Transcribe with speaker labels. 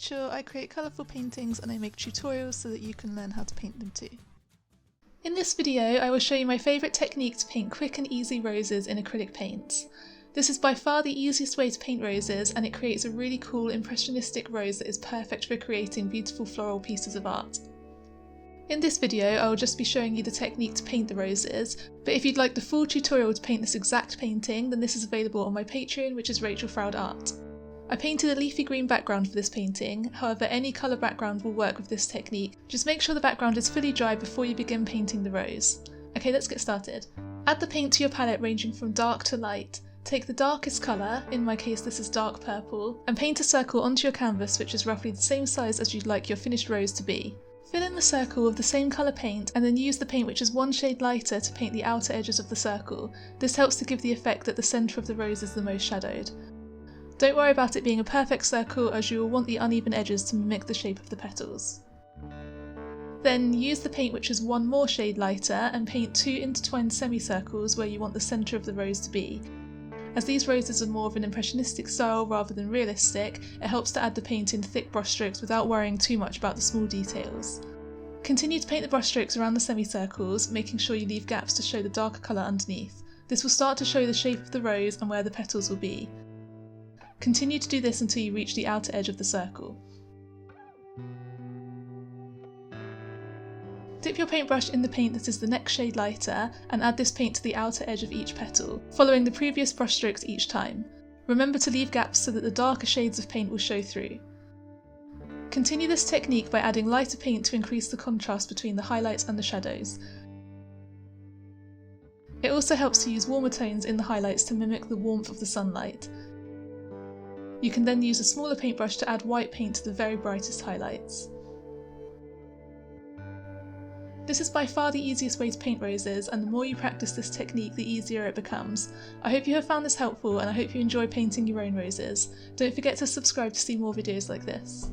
Speaker 1: Rachel. I create colourful paintings and I make tutorials so that you can learn how to paint them too. In this video I will show you my favourite technique to paint quick and easy roses in acrylic paints. This is by far the easiest way to paint roses, and it creates a really cool impressionistic rose that is perfect for creating beautiful floral pieces of art. In this video I will just be showing you the technique to paint the roses, but if you'd like the full tutorial to paint this exact painting, then this is available on my Patreon, which is Rachel Froud Art. I painted a leafy green background for this painting, however any colour background will work with this technique. Just make sure the background is fully dry before you begin painting the rose. Okay, let's get started. Add the paint to your palette ranging from dark to light. Take the darkest colour, in my case this is dark purple, and paint a circle onto your canvas which is roughly the same size as you'd like your finished rose to be. Fill in the circle with the same colour paint and then use the paint which is one shade lighter to paint the outer edges of the circle. This helps to give the effect that the centre of the rose is the most shadowed. Don't worry about it being a perfect circle, as you will want the uneven edges to mimic the shape of the petals. Then use the paint which is one more shade lighter and paint two intertwined semicircles where you want the centre of the rose to be. As these roses are more of an impressionistic style rather than realistic, it helps to add the paint in thick brushstrokes without worrying too much about the small details. Continue to paint the brushstrokes around the semicircles, making sure you leave gaps to show the darker colour underneath. This will start to show the shape of the rose and where the petals will be. Continue to do this until you reach the outer edge of the circle. Dip your paintbrush in the paint that is the next shade lighter and add this paint to the outer edge of each petal, following the previous brushstrokes each time. Remember to leave gaps so that the darker shades of paint will show through. Continue this technique by adding lighter paint to increase the contrast between the highlights and the shadows. It also helps to use warmer tones in the highlights to mimic the warmth of the sunlight. You can then use a smaller paintbrush to add white paint to the very brightest highlights. This is by far the easiest way to paint roses, and the more you practice this technique the easier it becomes. I hope you have found this helpful and I hope you enjoy painting your own roses. Don't forget to subscribe to see more videos like this.